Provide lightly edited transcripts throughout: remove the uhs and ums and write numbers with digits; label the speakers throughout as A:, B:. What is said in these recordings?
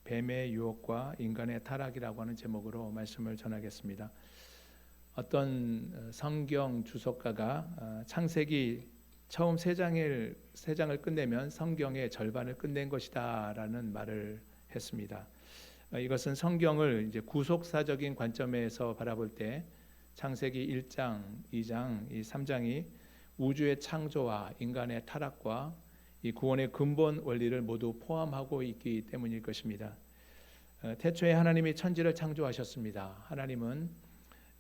A: 뱀의 유혹과 인간의 타락이라고 하는 제목으로 말씀을 전하겠습니다. 어떤 성경 주석가가 창세기 처음 세 장을 끝내면 성경의 절반을 끝낸 것이다라는 말을 했습니다. 이것은 성경을 이제 구속사적인 관점에서 바라볼 때 창세기 1장, 2장, 이 3장이 우주의 창조와 인간의 타락과 이 구원의 근본 원리를 모두 포함하고 있기 때문일 것입니다. 태초에 하나님이 천지를 창조하셨습니다. 하나님은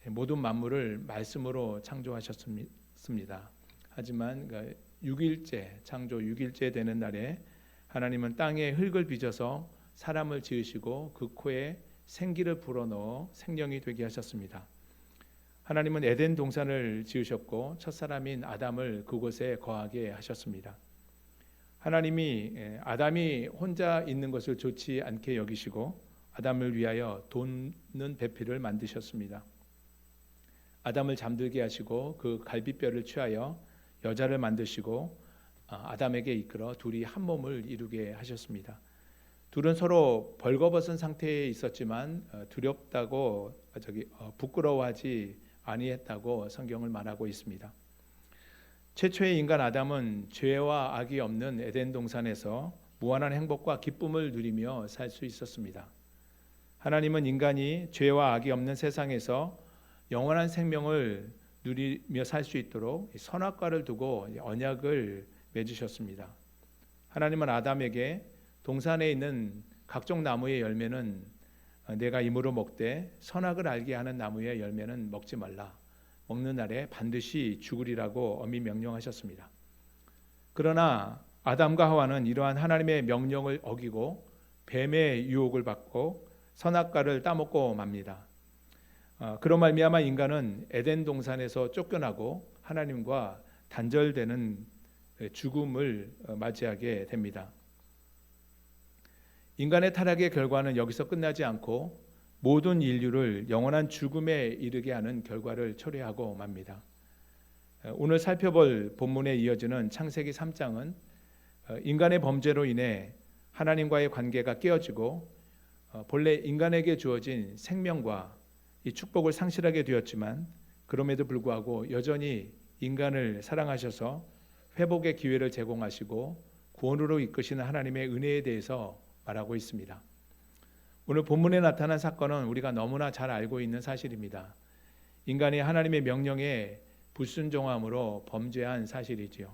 A: 모든 만물을 말씀으로 창조하셨습니다. 하지만 6일째, 창조 6일째 되는 날에 하나님은 땅에 흙을 빚어서 사람을 지으시고 그 코에 생기를 불어넣어 생명이 되게 하셨습니다. 하나님은 에덴 동산을 지으셨고 첫사람인 아담을 그곳에 거하게 하셨습니다. 하나님이 아담이 혼자 있는 것을 좋지 않게 여기시고 아담을 위하여 돋는 배필을 만드셨습니다. 아담을 잠들게 하시고 그 갈비뼈를 취하여 여자를 만드시고 아담에게 이끌어 둘이 한 몸을 이루게 하셨습니다. 둘은 서로 벌거벗은 상태에 있었지만 두렵다고 부끄러워하지 아니했다고 성경을 말하고 있습니다. 최초의 인간 아담은 죄와 악이 없는 에덴 동산에서 무한한 행복과 기쁨을 누리며 살 수 있었습니다. 하나님은 인간이 죄와 악이 없는 세상에서 영원한 생명을 누리며 살 수 있도록 선악과를 두고 언약을 맺으셨습니다. 하나님은 아담에게 동산에 있는 각종 나무의 열매는 내가 임으로 먹되 선악을 알게 하는 나무의 열매는 먹지 말라. 먹는 날에 반드시 죽으리라고 엄히 명령하셨습니다. 그러나 아담과 하와는 이러한 하나님의 명령을 어기고 뱀의 유혹을 받고 선악과를 따먹고 맙니다. 그로 말미암아 인간은 에덴 동산에서 쫓겨나고 하나님과 단절되는 죽음을 맞이하게 됩니다. 인간의 타락의 결과는 여기서 끝나지 않고 모든 인류를 영원한 죽음에 이르게 하는 결과를 초래하고 맙니다. 오늘 살펴볼 본문에 이어지는 창세기 3장은 인간의 범죄로 인해 하나님과의 관계가 깨어지고 본래 인간에게 주어진 생명과 이 축복을 상실하게 되었지만 그럼에도 불구하고 여전히 인간을 사랑하셔서 회복의 기회를 제공하시고 구원으로 이끄시는 하나님의 은혜에 대해서 말하고 있습니다. 오늘 본문에 나타난 사건은 우리가 너무나 잘 알고 있는 사실입니다. 인간이 하나님의 명령에 불순종함으로 범죄한 사실이지요.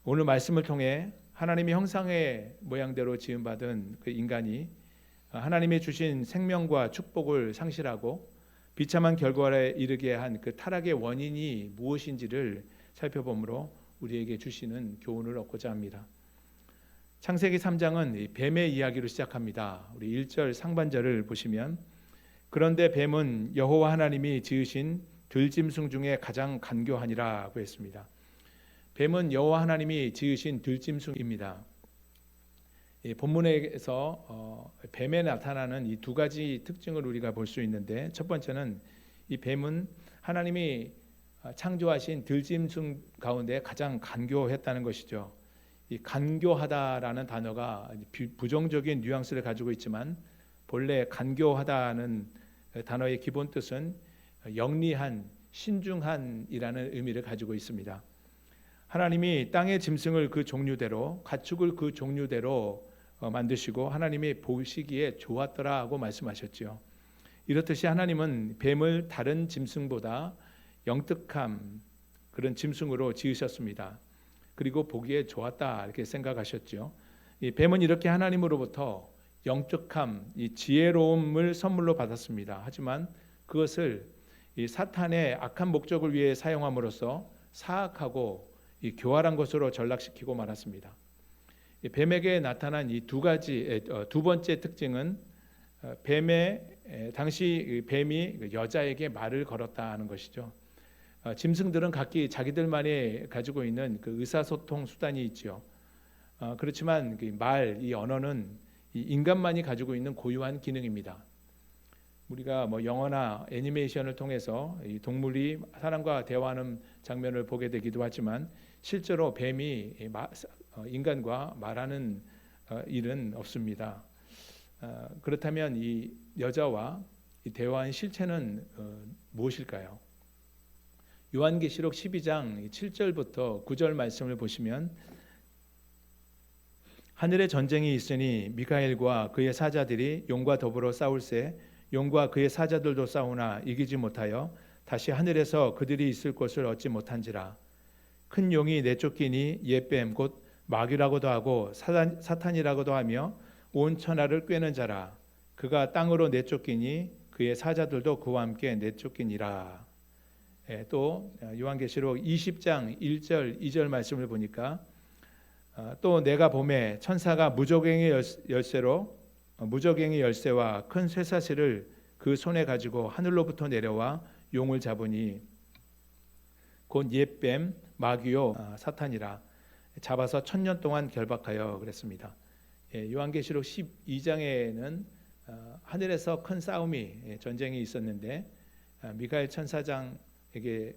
A: 오늘 말씀을 통해 하나님의 형상의 모양대로 지음받은 그 인간이 하나님의 주신 생명과 축복을 상실하고 비참한 결과에 이르게 한 그 타락의 원인이 무엇인지를 살펴보므로 우리에게 주시는 교훈을 얻고자 합니다. 창세기 3장은 뱀의 이야기로 시작합니다. 우리 1절 상반절을 보시면 그런데 뱀은 여호와 하나님이 지으신 들짐승 중에 가장 간교하니라고 했습니다. 뱀은 여호와 하나님이 지으신 들짐승입니다. 본문에서 뱀에 나타나는 이 두 가지 특징을 우리가 볼 수 있는데 첫 번째는 이 뱀은 하나님이 창조하신 들짐승 가운데 가장 간교했다는 것이죠. 이 간교하다라는 단어가 부정적인 뉘앙스를 가지고 있지만 본래 간교하다는 단어의 기본 뜻은 영리한, 신중한이라는 의미를 가지고 있습니다. 하나님이 땅의 짐승을 그 종류대로, 가축을 그 종류대로 만드시고 하나님이 보시기에 좋았더라고 말씀하셨죠. 이렇듯이 하나님은 뱀을 다른 짐승보다 영특함 그런 짐승으로 지으셨습니다. 그리고 보기에 좋았다 이렇게 생각하셨죠. 이 뱀은 이렇게 하나님으로부터 영특함, 이 지혜로움을 선물로 받았습니다. 하지만 그것을 이 사탄의 악한 목적을 위해 사용함으로써 사악하고 이 교활한 것으로 전락시키고 말았습니다. 이 뱀에게 나타난 이 두 번째 특징은 당시 뱀이 여자에게 말을 걸었다는 것이죠. 짐승들은 각기 자기들만이 가지고 있는 그 의사소통 수단이 있죠. 그렇지만 이 언어는 이 인간만이 가지고 있는 고유한 기능입니다. 우리가 영화나 애니메이션을 통해서 이 동물이 사람과 대화하는 장면을 보게 되기도 하지만 실제로 뱀이 인간과 말하는 일은 없습니다. 그렇다면 이 여자와 이 대화한 실체는 무엇일까요? 요한계시록 12장 7절부터 9절 말씀을 보시면 하늘에 전쟁이 있으니 미가엘과 그의 사자들이 용과 더불어 싸울세 용과 그의 사자들도 싸우나 이기지 못하여 다시 하늘에서 그들이 있을 곳을 얻지 못한지라. 큰 용이 내쫓기니 옛뱀 곧 마귀라고도 하고 사탄이라고도 하며 온 천하를 꿰는 자라. 그가 땅으로 내쫓기니 그의 사자들도 그와 함께 내쫓기니라. 또 요한계시록 20장 1절 2절 말씀을 보니까 또 내가 보매 천사가 무저갱의 열쇠와 큰 쇠사슬을 그 손에 가지고 하늘로부터 내려와 용을 잡으니 곧 옛뱀 마귀요 사탄이라. 잡아서 1000년 동안 결박하여 그랬습니다. 요한계시록 12장에는 하늘에서 큰 싸움이 전쟁이 있었는데 미가엘 천사장에게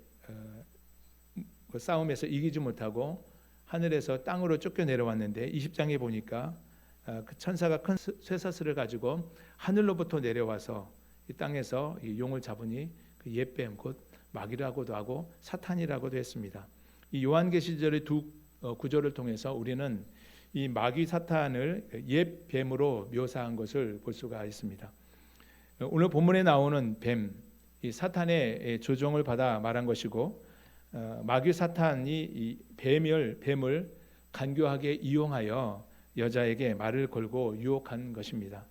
A: 그 싸움에서 이기지 못하고 하늘에서 땅으로 쫓겨 내려왔는데 20장에 보니까 그 천사가 큰 쇠사슬을 가지고 하늘로부터 내려와서 이 땅에서 이 용을 잡으니 그 옛뱀 곧 마귀라고도 하고 사탄이라고도 했습니다. 이 요한계시절의 두 구절을 통해서 우리는 이 마귀 사탄을 옛 뱀으로 묘사한 것을 볼 수가 있습니다. 오늘 본문에 나오는 뱀, 이 사탄의 조종을 받아 말한 것이고 마귀 사탄이 이 뱀을 간교하게 이용하여 여자에게 말을 걸고 유혹한 것입니다.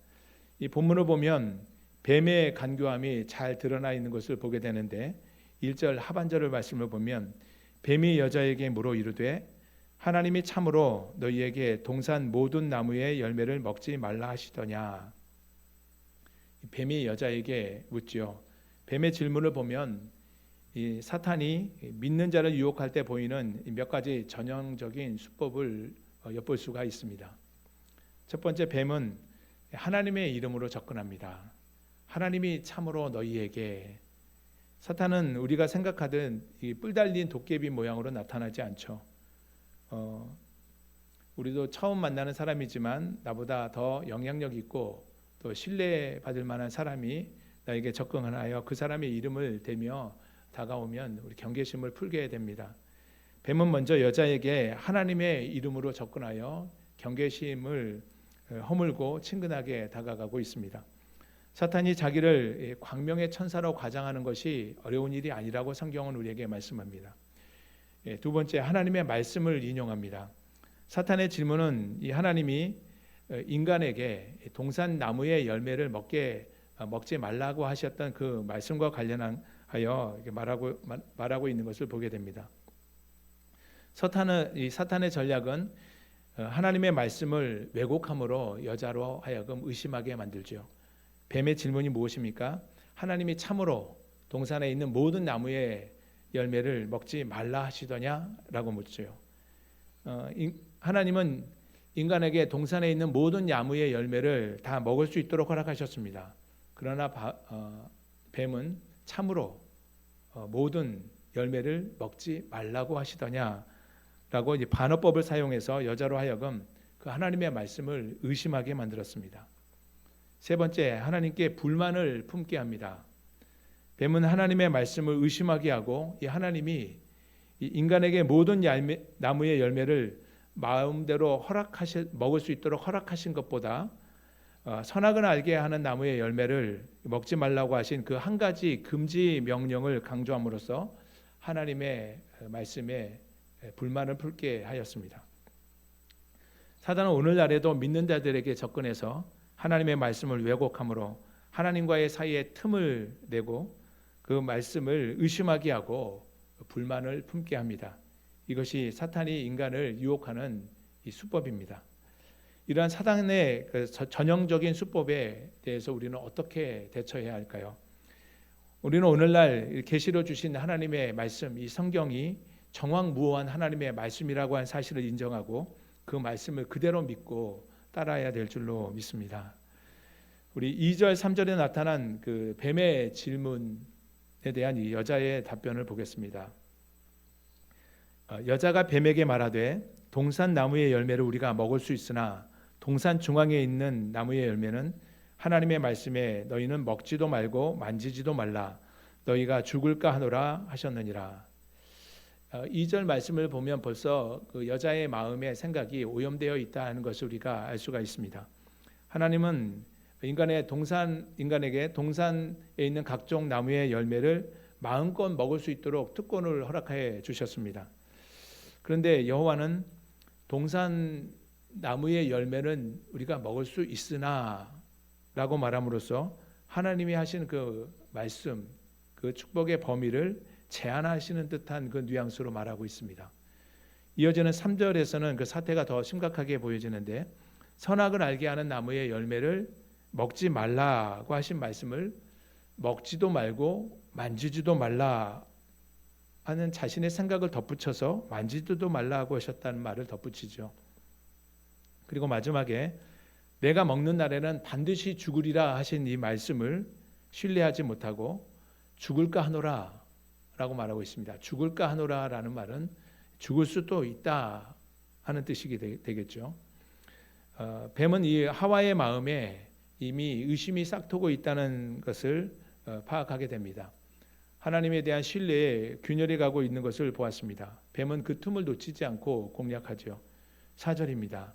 A: 이 본문을 보면 뱀의 간교함이 잘 드러나 있는 것을 보게 되는데 1절 하반절을 말씀을 보면 뱀이 여자에게 물어 이르되 하나님이 참으로 너희에게 동산 모든 나무의 열매를 먹지 말라 하시더냐. 뱀이 여자에게 묻지요. 뱀의 질문을 보면 이 사탄이 믿는 자를 유혹할 때 보이는 몇 가지 전형적인 수법을 엿볼 수가 있습니다. 첫 번째, 뱀은 하나님의 이름으로 접근합니다. 하나님이 참으로 너희에게. 사탄은 우리가 생각하던 이 뿔 달린 도깨비 모양으로 나타나지 않죠. 우리도 처음 만나는 사람이지만 나보다 더 영향력 있고 또 신뢰받을 만한 사람이 나에게 접근하여 그 사람의 이름을 대며 다가오면 우리 경계심을 풀게 됩니다. 뱀은 먼저 여자에게 하나님의 이름으로 접근하여 경계심을 허물고 친근하게 다가가고 있습니다. 사탄이 자기를 광명의 천사로 과장하는 것이 어려운 일이 아니라고 성경은 우리에게 말씀합니다. 두 번째, 하나님의 말씀을 인용합니다. 사탄의 질문은 이 하나님이 인간에게 동산 나무의 열매를 먹지 말라고 하셨던 그 말씀과 관련하여 말하고 있는 것을 보게 됩니다. 사탄의 전략은 하나님의 말씀을 왜곡함으로 여자로 하여금 의심하게 만들죠. 뱀의 질문이 무엇입니까? 하나님이 참으로 동산에 있는 모든 나무의 열매를 먹지 말라 하시더냐라고 묻죠. 하나님은 인간에게 동산에 있는 모든 나무의 열매를 다 먹을 수 있도록 허락하셨습니다. 그러나 뱀은 참으로 모든 열매를 먹지 말라고 하시더냐라고 이제 반어법을 사용해서 여자로 하여금 그 하나님의 말씀을 의심하게 만들었습니다. 세 번째, 하나님께 불만을 품게 합니다. 뱀은 하나님의 말씀을 의심하게 하고 이 하나님이 인간에게 모든 나무의 열매를 마음대로 먹을 수 있도록 허락하신 것보다 선악을 알게 하는 나무의 열매를 먹지 말라고 하신 그 한 가지 금지 명령을 강조함으로써 하나님의 말씀에 불만을 품게 하였습니다. 사단은 오늘날에도 믿는 자들에게 접근해서 하나님의 말씀을 왜곡함으로 하나님과의 사이에 틈을 내고 그 말씀을 의심하게 하고 불만을 품게 합니다. 이것이 사탄이 인간을 유혹하는 이 수법입니다. 이러한 사단의 전형적인 수법에 대해서 우리는 어떻게 대처해야 할까요? 우리는 오늘날 계시로 주신 하나님의 말씀, 이 성경이 정확무오한 하나님의 말씀이라고 한 사실을 인정하고 그 말씀을 그대로 믿고 따라야 될 줄로 믿습니다. 우리 2절 3절에 나타난 그 뱀의 질문에 대한 이 여자의 답변을 보겠습니다. 여자가 뱀에게 말하되 동산 나무의 열매를 우리가 먹을 수 있으나 동산 중앙에 있는 나무의 열매는 하나님의 말씀에 너희는 먹지도 말고 만지지도 말라 너희가 죽을까 하노라 하셨느니라. 2절 말씀을 보면 벌써 그 여자의 마음의 생각이 오염되어 있다는 것을 우리가 알 수가 있습니다. 하나님은 인간에게 동산에 있는 각종 나무의 열매를 마음껏 먹을 수 있도록 특권을 허락해 주셨습니다. 그런데 여호와는 동산 나무의 열매는 우리가 먹을 수 있으나 라고 말함으로써 하나님이 하신 그 말씀, 그 축복의 범위를 제한하시는 듯한 그 뉘앙스로 말하고 있습니다. 이어지는 3절에서는 그 사태가 더 심각하게 보여지는데 선악을 알게 하는 나무의 열매를 먹지 말라고 하신 말씀을 먹지도 말고 만지지도 말라 하는 자신의 생각을 덧붙여서 만지지도 말라고 하셨다는 말을 덧붙이죠. 그리고 마지막에 내가 먹는 날에는 반드시 죽으리라 하신 이 말씀을 신뢰하지 못하고 죽을까 하노라 라고 말하고 있습니다. 죽을까 하노라 라는 말은 죽을 수도 있다 하는 뜻이 되겠죠. 뱀은 이 하와의 마음에 이미 의심이 싹트고 있다는 것을 파악하게 됩니다. 하나님에 대한 신뢰에 균열이 가고 있는 것을 보았습니다. 뱀은 그 틈을 놓치지 않고 공략하죠. 4절입니다.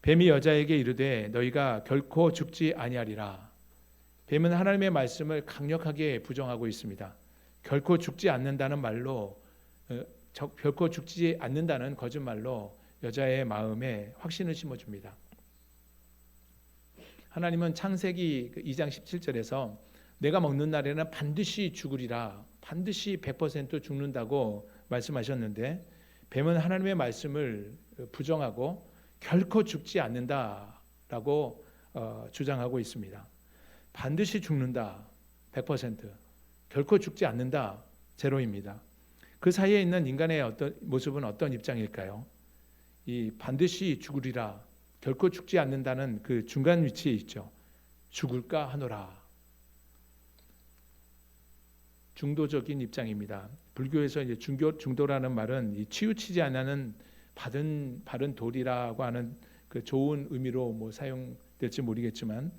A: 뱀이 여자에게 이르되 너희가 결코 죽지 아니하리라. 뱀은 하나님의 말씀을 강력하게 부정하고 있습니다. 결코 죽지 않는다는 말로 결코 죽지 않는다는 거짓말로 여자의 마음에 확신을 심어줍니다. 하나님은 창세기 2장 17절에서 내가 먹는 날에는 반드시 죽으리라, 반드시 100% 죽는다고 말씀하셨는데 뱀은 하나님의 말씀을 부정하고 결코 죽지 않는다라고 주장하고 있습니다. 반드시 죽는다, 100%, 결코 죽지 않는다, 제로입니다. 그 사이에 있는 인간의 모습은 어떤 입장일까요? 이 반드시 죽으리라, 결코 죽지 않는다는 그 중간 위치에 있죠. 죽을까 하노라. 중도적인 입장입니다. 불교에서 이제 중도라는 말은 이 치우치지 않는 바른 도리라고 하는 그 좋은 의미로 사용될지 모르겠지만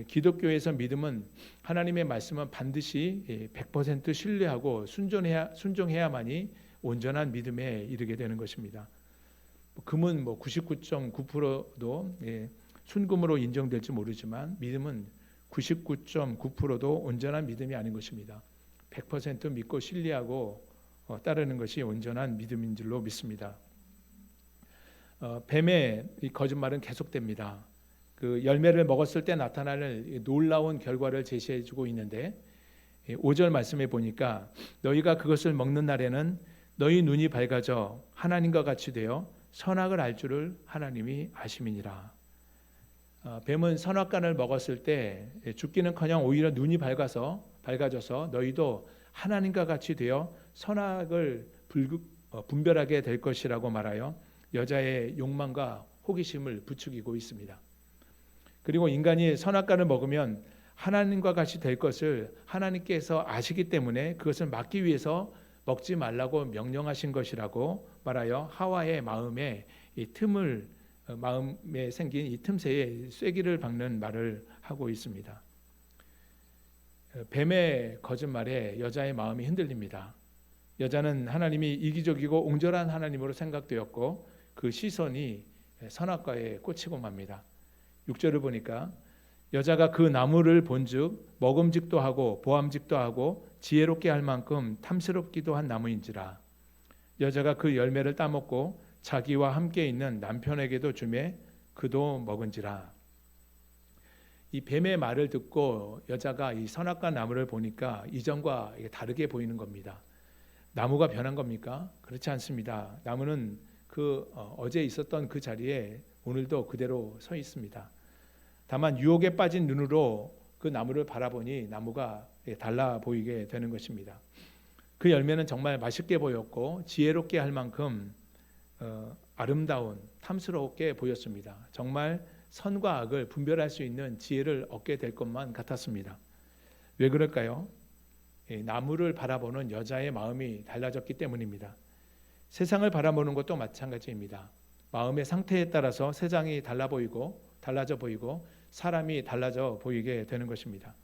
A: 기독교에서 믿음은 하나님의 말씀은 반드시 100% 신뢰하고 순종해야만이 온전한 믿음에 이르게 되는 것입니다. 금은 99.9%도 순금으로 인정될지 모르지만 믿음은 99.9%도 온전한 믿음이 아닌 것입니다. 100% 믿고 신뢰하고 따르는 것이 온전한 믿음인 줄로 믿습니다. 뱀의 이 거짓말은 계속됩니다. 그 열매를 먹었을 때 나타날 놀라운 결과를 제시해주고 있는데 5절 말씀에 보니까 너희가 그것을 먹는 날에는 너희 눈이 밝아져 하나님과 같이 되어 선악을 알 줄을 하나님이 아심이니라. 뱀은 선악과를 먹었을 때 죽기는커녕 오히려 눈이 밝아져서 너희도 하나님과 같이 되어 선악을 분별하게 될 것이라고 말하여 여자의 욕망과 호기심을 부추기고 있습니다. 그리고 인간이 선악과를 먹으면 하나님과 같이 될 것을 하나님께서 아시기 때문에 그것을 막기 위해서 먹지 말라고 명령하신 것이라고 말하여 하와의 마음에 마음에 생긴 이 틈새에 쐐기를 박는 말을 하고 있습니다. 뱀의 거짓말에 여자의 마음이 흔들립니다. 여자는 하나님이 이기적이고 옹졸한 하나님으로 생각되었고 그 시선이 선악과에 꽂히고 맙니다. 6절을 보니까 여자가 그 나무를 본즉 먹음직도 하고 보암직도 하고 지혜롭게 할 만큼 탐스럽기도 한 나무인지라. 여자가 그 열매를 따먹고 자기와 함께 있는 남편에게도 주매 그도 먹은지라. 이 뱀의 말을 듣고 여자가 이 선악과 나무를 보니까 이전과 다르게 보이는 겁니다. 나무가 변한 겁니까? 그렇지 않습니다. 나무는 어제 있었던 그 자리에 오늘도 그대로 서 있습니다. 다만 유혹에 빠진 눈으로 그 나무를 바라보니 나무가 달라 보이게 되는 것입니다. 그 열매는 정말 맛있게 보였고 지혜롭게 할 만큼 아름다운 탐스럽게 보였습니다. 정말 선과 악을 분별할 수 있는 지혜를 얻게 될 것만 같았습니다. 왜 그럴까요? 나무를 바라보는 여자의 마음이 달라졌기 때문입니다. 세상을 바라보는 것도 마찬가지입니다. 마음의 상태에 따라서 세상이 달라져 보이고 사람이 달라져 보이게 되는 것입니다.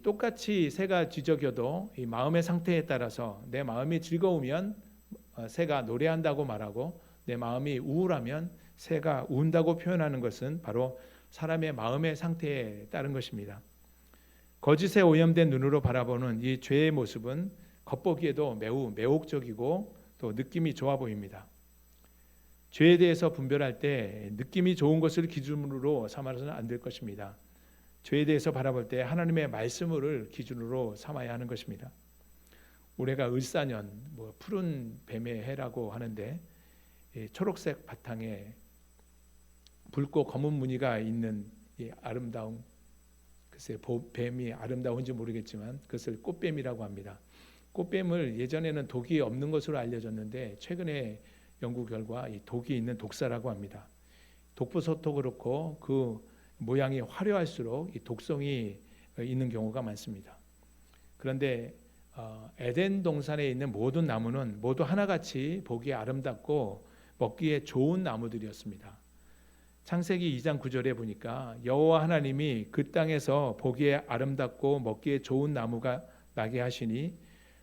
A: 똑같이 새가 쥐저겨도 이 마음의 상태에 따라서 내 마음이 즐거우면 새가 노래한다고 말하고 내 마음이 우울하면 새가 운다고 표현하는 것은 바로 사람의 마음의 상태에 따른 것입니다. 거짓에 오염된 눈으로 바라보는 이 죄의 모습은 겉보기에도 매우 매혹적이고 또 느낌이 좋아 보입니다. 죄에 대해서 분별할 때 느낌이 좋은 것을 기준으로 삼아서는 안 될 것입니다. 죄에 대해서 바라볼 때 하나님의 말씀을 기준으로 삼아야 하는 것입니다. 올해가 을사년, 푸른 뱀의 해라고 하는데 초록색 바탕에 붉고 검은 무늬가 있는 이 아름다운, 글쎄 뱀이 아름다운지 모르겠지만 그것을 꽃뱀이라고 합니다. 꽃뱀을 예전에는 독이 없는 것으로 알려졌는데 최근에 연구 결과 이 독이 있는 독사라고 합니다. 독버섯도 그렇고 그 모양이 화려할수록 이 독성이 있는 경우가 많습니다. 그런데 에덴 동산에 있는 모든 나무는 모두 하나같이 보기에 아름답고 먹기에 좋은 나무들이었습니다. 창세기 2장 9절에 보니까 여호와 하나님이 그 땅에서 보기에 아름답고 먹기에 좋은 나무가 나게 하시니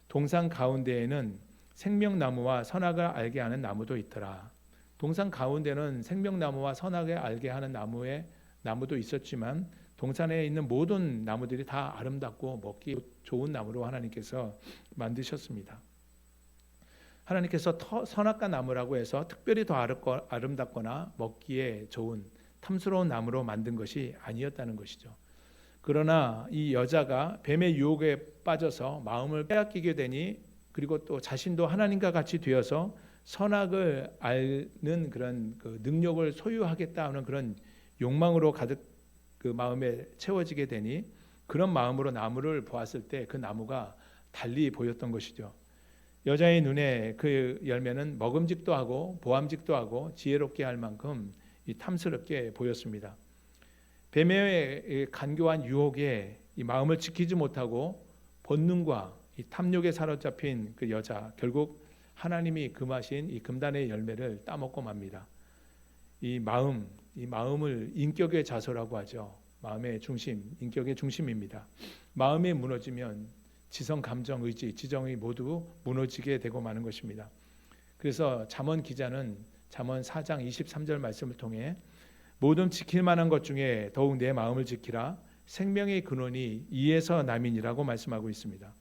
A: 동산 가운데에는 생명나무와 선악을 알게 하는 나무도 있더라. 동산 가운데는 생명나무와 선악을 알게 하는 나무도 있었지만 동산에 있는 모든 나무들이 다 아름답고 먹기 좋은 나무로 하나님께서 만드셨습니다. 하나님께서 선악과 나무라고 해서 특별히 더 아름답거나 먹기에 좋은 탐스러운 나무로 만든 것이 아니었다는 것이죠. 그러나 이 여자가 뱀의 유혹에 빠져서 마음을 빼앗기게 되니 그리고 또 자신도 하나님과 같이 되어서 선악을 아는 그런 그 능력을 소유하겠다 하는 그런 욕망으로 가득 그 마음에 채워지게 되니 그런 마음으로 나무를 보았을 때 그 나무가 달리 보였던 것이죠. 여자의 눈에 그 열매는 먹음직도 하고 보암직도 하고 지혜롭게 할 만큼 탐스럽게 보였습니다. 뱀의 간교한 유혹에 이 마음을 지키지 못하고 본능과 이 탐욕에 사로잡힌 그 여자, 결국 하나님이 금하신 이 금단의 열매를 따먹고 맙니다. 이 마음을 인격의 자소라고 하죠. 마음의 중심, 인격의 중심입니다. 마음이 무너지면 지성, 감정, 의지, 지정이 모두 무너지게 되고 마는 것입니다. 그래서 잠언 기자는 잠언 4장 23절 말씀을 통해 모든 지킬 만한 것 중에 더욱 내 마음을 지키라. 생명의 근원이 이에서 남이니라고 말씀하고 있습니다.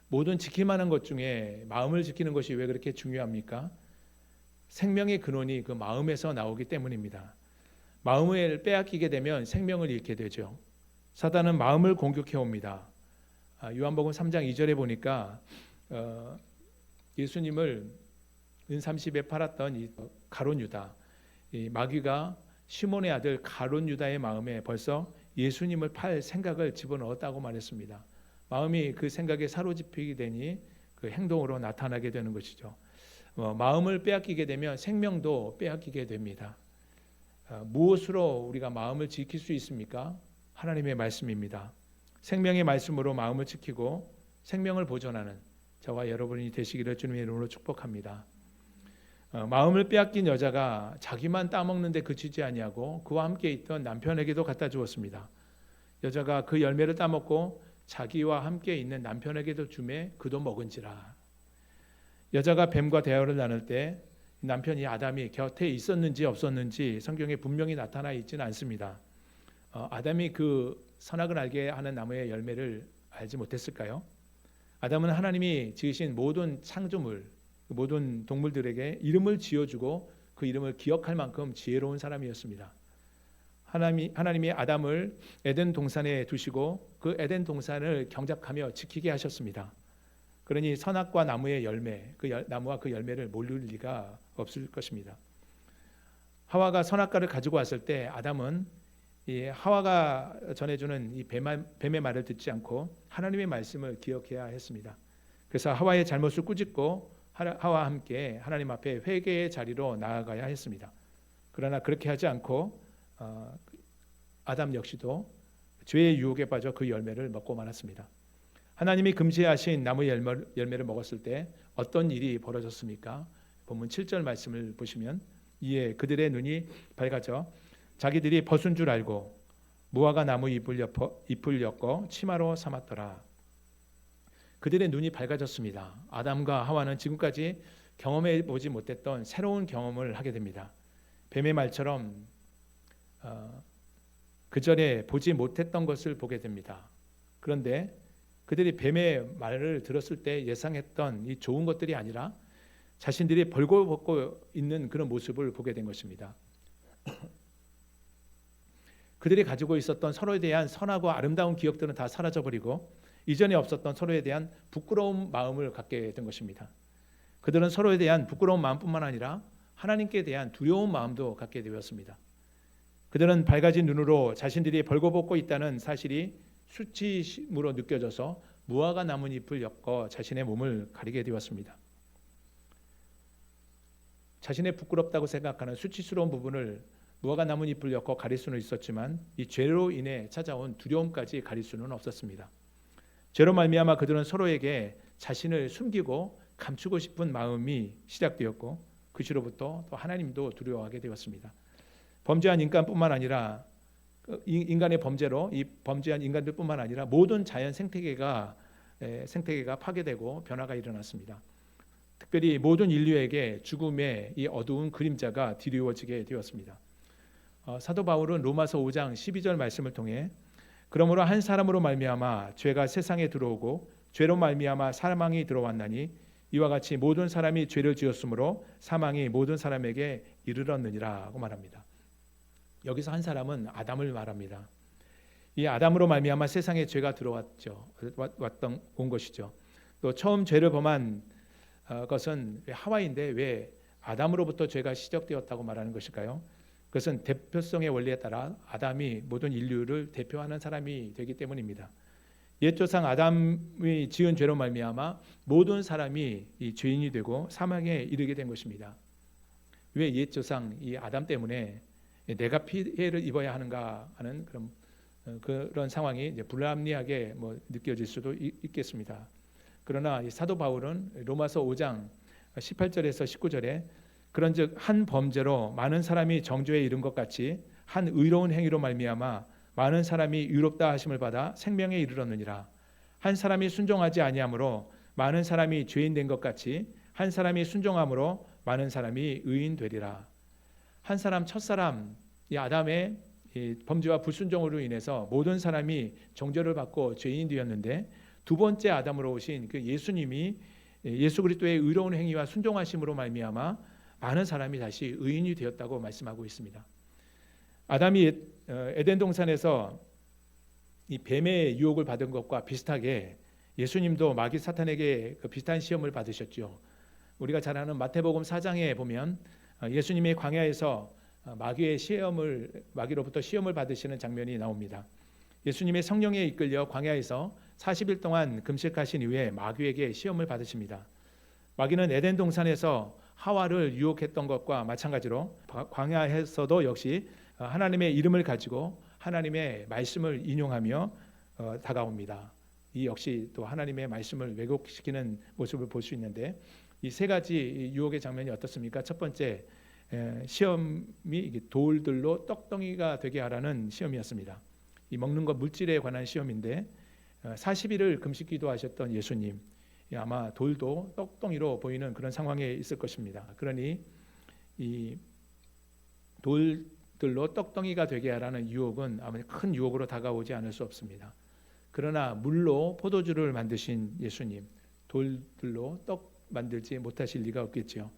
A: 모든 지킬 만한 것 중에 마음을 지키는 것이 왜 그렇게 중요합니까? 생명의 근원이 그 마음에서 나오기 때문입니다. 마음을 빼앗기게 되면 생명을 잃게 되죠. 사단은 마음을 공격해 옵니다. 요한복음 3장 2절에 보니까 예수님을 은30에 팔았던 이 가룟 유다, 이 마귀가 시몬의 아들 가룟 유다의 마음에 벌써 예수님을 팔 생각을 집어넣었다고 말했습니다. 마음이 그 생각에 사로잡히게 되니 그 행동으로 나타나게 되는 것이죠. 마음을 빼앗기게 되면 생명도 빼앗기게 됩니다. 무엇으로 우리가 마음을 지킬 수 있습니까? 하나님의 말씀입니다. 생명의 말씀으로 마음을 지키고 생명을 보존하는 저와 여러분이 되시기를 주님의 이름으로 축복합니다. 마음을 빼앗긴 여자가 자기만 따먹는데 그치지 아니하고 그와 함께 있던 남편에게도 갖다 주었습니다. 여자가 그 열매를 따먹고 자기와 함께 있는 남편에게도 주매 그도 먹은지라. 여자가 뱀과 대화를 나눌 때 남편이 아담이 곁에 있었는지 없었는지 성경에 분명히 나타나 있지는 않습니다. 아담이 그 선악을 알게 하는 나무의 열매를 알지 못했을까요? 아담은 하나님이 지으신 모든 창조물, 모든 동물들에게 이름을 지어주고 그 이름을 기억할 만큼 지혜로운 사람이었습니다. 하나님이 아담을 에덴 동산에 두시고 그 에덴 동산을 경작하며 지키게 하셨습니다. 그러니 선악과 나무의 열매, 나무와 그 열매를 모를 리가 없을 것입니다. 하와가 선악과를 가지고 왔을 때 아담은 이 하와가 전해주는 이 뱀의 말을 듣지 않고 하나님의 말씀을 기억해야 했습니다. 그래서 하와의 잘못을 꾸짖고 하와와 함께 하나님 앞에 회개의 자리로 나아가야 했습니다. 그러나 그렇게 하지 않고 아담 역시도 죄의 유혹에 빠져 그 열매를 먹고 말았습니다. 하나님이 금지하신 나무 열매를 먹었을 때 어떤 일이 벌어졌습니까? 본문 7절 말씀을 보시면 이에 그들의 눈이 밝아져 자기들이 벗은 줄 알고 무화과 나무 잎을 엮어 치마로 삼았더라. 그들의 눈이 밝아졌습니다. 아담과 하와는 지금까지 경험해 보지 못했던 새로운 경험을 하게 됩니다. 뱀의 말처럼 그전에 보지 못했던 것을 보게 됩니다. 그런데 그들이 뱀의 말을 들었을 때 예상했던 이 좋은 것들이 아니라 자신들이 벌거벗고 있는 그런 모습을 보게 된 것입니다. 그들이 가지고 있었던 서로에 대한 선하고 아름다운 기억들은 다 사라져버리고 이전에 없었던 서로에 대한 부끄러운 마음을 갖게 된 것입니다. 그들은 서로에 대한 부끄러운 마음뿐만 아니라 하나님께 대한 두려운 마음도 갖게 되었습니다. 그들은 밝아진 눈으로 자신들이 벌거벗고 있다는 사실이 수치심으로 느껴져서 무화과 나뭇잎을 엮어 자신의 몸을 가리게 되었습니다. 자신의 부끄럽다고 생각하는 수치스러운 부분을 무화과 나뭇잎을 엮어 가릴 수는 있었지만 이 죄로 인해 찾아온 두려움까지 가릴 수는 없었습니다. 죄로 말미암아 그들은 서로에게 자신을 숨기고 감추고 싶은 마음이 시작되었고 그 시로부터 또 하나님도 두려워하게 되었습니다. 범죄한 인간뿐만 아니라 인간의 범죄로 이 범죄한 인간들뿐만 아니라 모든 자연 생태계가 파괴되고 변화가 일어났습니다. 특별히 모든 인류에게 죽음의 이 어두운 그림자가 드리워지게 되었습니다. 사도 바울은 로마서 5장 12절 말씀을 통해 그러므로 한 사람으로 말미암아 죄가 세상에 들어오고 죄로 말미암아 사망이 들어왔나니 이와 같이 모든 사람이 죄를 지었으므로 사망이 모든 사람에게 이르렀느니라고 말합니다. 여기서 한 사람은 아담을 말합니다. 이 아담으로 말미암아 세상에 죄가 들어왔죠. 온 것이죠. 또 처음 죄를 범한 것은 하와인데 왜 아담으로부터 죄가 시작되었다고 말하는 것일까요? 그것은 대표성의 원리에 따라 아담이 모든 인류를 대표하는 사람이 되기 때문입니다. 옛 조상 아담이 지은 죄로 말미암아 모든 사람이 이 죄인이 되고 사망에 이르게 된 것입니다. 왜 옛 조상 이 아담 때문에 내가 피해를 입어야 하는가 하는 그런 상황이 이제 불합리하게 느껴질 수도 있겠습니다. 그러나 이 사도 바울은 로마서 5장 18절에서 19절에 그런즉 한 범죄로 많은 사람이 정죄에 이른 것 같이 한 의로운 행위로 말미암아 많은 사람이 의롭다 하심을 받아 생명에 이르렀느니라. 한 사람이 순종하지 아니함으로 많은 사람이 죄인 된 것 같이 한 사람이 순종함으로 많은 사람이 의인 되리라. 한 사람 첫사람 이 아담의 범죄와 불순종으로 인해서 모든 사람이 정죄를 받고 죄인이 되었는데 두 번째 아담으로 오신 그 예수님이 예수 그리스도의 의로운 행위와 순종하심으로 말미암아 많은 사람이 다시 의인이 되었다고 말씀하고 있습니다. 아담이 에덴 동산에서 이 뱀의 유혹을 받은 것과 비슷하게 예수님도 마귀 사탄에게 그 비슷한 시험을 받으셨죠. 우리가 잘 아는 마태복음 4장에 보면 예수님이 광야에서 마귀로부터 시험을 받으시는 장면이 나옵니다. 예수님의 성령에 이끌려 광야에서 40일 동안 금식하신 이후에 마귀에게 시험을 받으십니다. 마귀는 에덴 동산에서 하와를 유혹했던 것과 마찬가지로 광야에서도 역시 하나님의 이름을 가지고 하나님의 말씀을 인용하며 다가옵니다. 이 역시 또 하나님의 말씀을 왜곡시키는 모습을 볼 수 있는데 이 세 가지 유혹의 장면이 어떻습니까? 첫 번째 시험이 돌들로 떡덩이가 되게 하라는 시험이었습니다. 이 먹는 것 물질에 관한 시험인데 40일을 금식 기도하셨던 예수님 아마 돌도 떡덩이로 보이는 그런 상황에 있을 것입니다. 그러니 이 돌들로 떡덩이가 되게 하라는 유혹은 아마 큰 유혹으로 다가오지 않을 수 없습니다. 그러나 물로 포도주를 만드신 예수님 돌들로 떡 만들지 못하실 리가 없겠죠.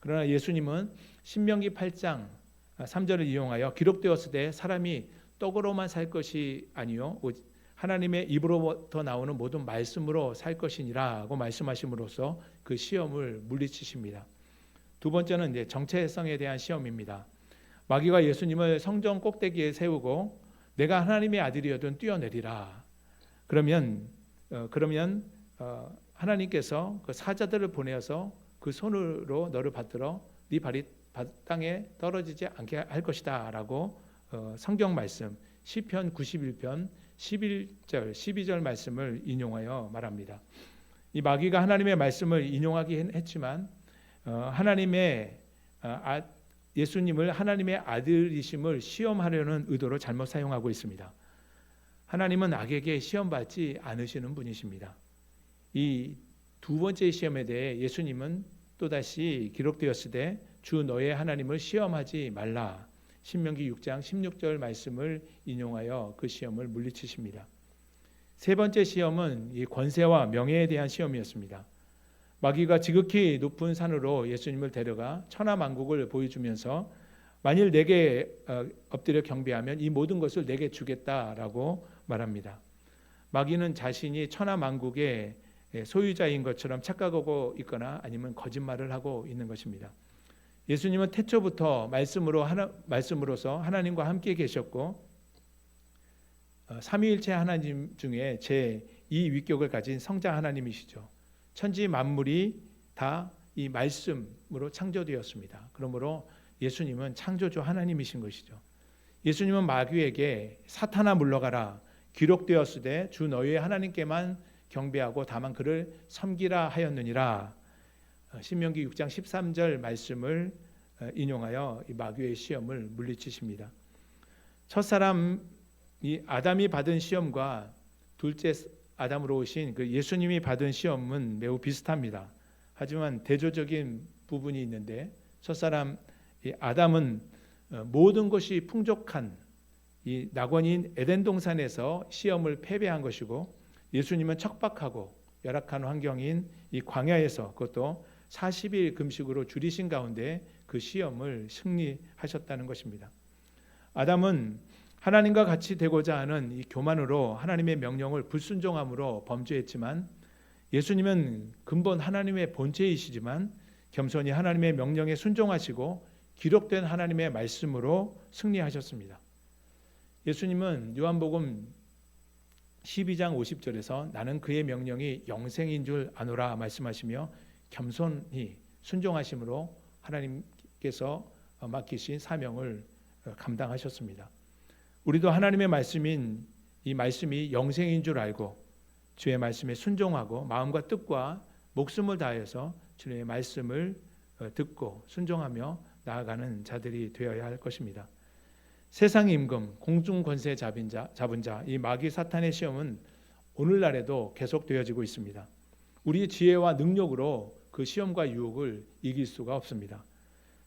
A: 그러나 예수님은 신명기 8장 3절을 이용하여 기록되었을 때 사람이 떡으로만 살 것이 아니요 하나님의 입으로부터 나오는 모든 말씀으로 살 것이니라고 말씀하심으로써 그 시험을 물리치십니다. 두 번째는 이제 정체성에 대한 시험입니다. 마귀가 예수님을 성전 꼭대기에 세우고 내가 하나님의 아들이어든 뛰어내리라. 그러면 하나님께서 그 사자들을 보내어서 그 손으로 너를 받들어 네 발이 땅에 떨어지지 않게 할 것이다라고 성경 말씀 시편 91편 11절 12절 말씀을 인용하여 말합니다. 이 마귀가 하나님의 말씀을 인용하긴 했지만 하나님의 예수님을 하나님의 아들이심을 시험하려는 의도로 잘못 사용하고 있습니다. 하나님은 악에게 시험받지 않으시는 분이십니다. 이 두 번째 시험에 대해 예수님은 또다시 기록되었으되 주 너의 하나님을 시험하지 말라. 신명기 6장 16절 말씀을 인용하여 그 시험을 물리치십니다. 세 번째 시험은 이 권세와 명예에 대한 시험이었습니다. 마귀가 지극히 높은 산으로 예수님을 데려가 천하만국을 보여주면서 만일 내게 엎드려 경배하면 이 모든 것을 내게 주겠다라고 말합니다. 마귀는 자신이 천하만국의 소유자인 것처럼 착각하고 있거나 아니면 거짓말을 하고 있는 것입니다. 예수님은 태초부터 말씀으로서 하나님과 함께 계셨고 삼위일체 하나님 중에 제2 위격을 가진 성자 하나님이시죠. 천지 만물이 다 이 말씀으로 창조되었습니다. 그러므로 예수님은 창조주 하나님이신 것이죠. 예수님은 마귀에게 사탄아 물러가라 기록되었으되 주 너희의 하나님께만 경배하고 다만 그를 섬기라 하였느니라. 신명기 6장 13절 말씀을 인용하여 이 마귀의 시험을 물리치십니다. 첫사람 이 아담이 받은 시험과 둘째 아담으로 오신 그 예수님이 받은 시험은 매우 비슷합니다. 하지만 대조적인 부분이 있는데 첫사람 이 아담은 모든 것이 풍족한 이 낙원인 에덴 동산에서 시험을 패배한 것이고 예수님은 척박하고 열악한 환경인 이 광야에서 그것도 40일 금식으로 줄이신 가운데 그 시험을 승리하셨다는 것입니다. 아담은 하나님과 같이 되고자 하는 이 교만으로 하나님의 명령을 불순종함으로 범죄했지만 예수님은 근본 하나님의 본체이시지만 겸손히 하나님의 명령에 순종하시고 기록된 하나님의 말씀으로 승리하셨습니다. 예수님은 요한복음 12장 50절에서 나는 그의 명령이 영생인 줄 아노라 말씀하시며 겸손히 순종하심으로 하나님께서 맡기신 사명을 감당하셨습니다. 우리도 하나님의 말씀인 이 말씀이 영생인 줄 알고 주의 말씀에 순종하고 마음과 뜻과 목숨을 다해서 주의 말씀을 듣고 순종하며 나아가는 자들이 되어야 할 것입니다. 세상 임금, 공중 권세 잡은 자, 이 마귀 사탄의 시험은 오늘날에도 계속되어지고 있습니다. 우리의 지혜와 능력으로 그 시험과 유혹을 이길 수가 없습니다.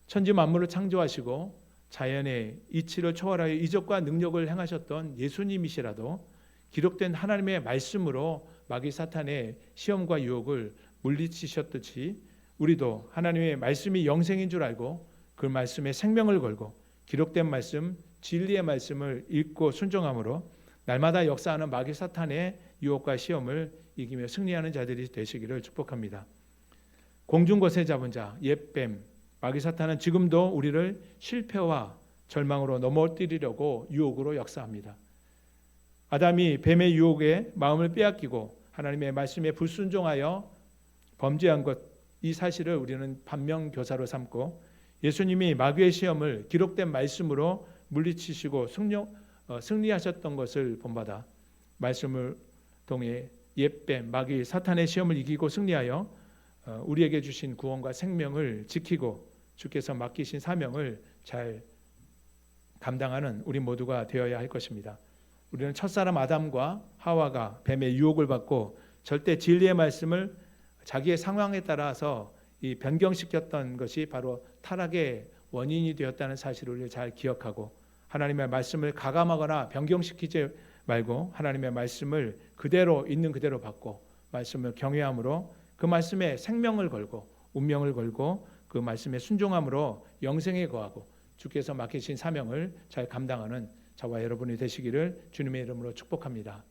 A: 천지 만물을 창조하시고 자연의 이치를 초월하여 이적과 능력을 행하셨던 예수님이시라도 기록된 하나님의 말씀으로 마귀 사탄의 시험과 유혹을 물리치셨듯이 우리도 하나님의 말씀이 영생인 줄 알고 그 말씀에 생명을 걸고 기록된 말씀, 진리의 말씀을 읽고 순종함으로 날마다 역사하는 마귀 사탄의 유혹과 시험을 이기며 승리하는 자들이 되시기를 축복합니다. 공중것에 잡은 자, 옛뱀, 마귀 사탄은 지금도 우리를 실패와 절망으로 넘어뜨리려고 유혹으로 역사합니다. 아담이 뱀의 유혹에 마음을 빼앗기고 하나님의 말씀에 불순종하여 범죄한 것, 이 사실을 우리는 반면교사로 삼고 예수님이 마귀의 시험을 기록된 말씀으로 물리치시고 승리하셨던 것을 본받아 말씀을 통해 옛뱀, 마귀, 사탄의 시험을 이기고 승리하여 우리에게 주신 구원과 생명을 지키고 주께서 맡기신 사명을 잘 감당하는 우리 모두가 되어야 할 것입니다. 우리는 첫사람 아담과 하와가 뱀의 유혹을 받고 절대 진리의 말씀을 자기의 상황에 따라서 이 변경시켰던 것이 바로 타락의 원인이 되었다는 사실을 우리가 잘 기억하고 하나님의 말씀을 가감하거나 변경시키지 말고 하나님의 말씀을 그대로 있는 그대로 받고 말씀을 경외함으로 그 말씀에 생명을 걸고 운명을 걸고 그 말씀에 순종함으로 영생에 거하고 주께서 맡기신 사명을 잘 감당하는 저와 여러분이 되시기를 주님의 이름으로 축복합니다.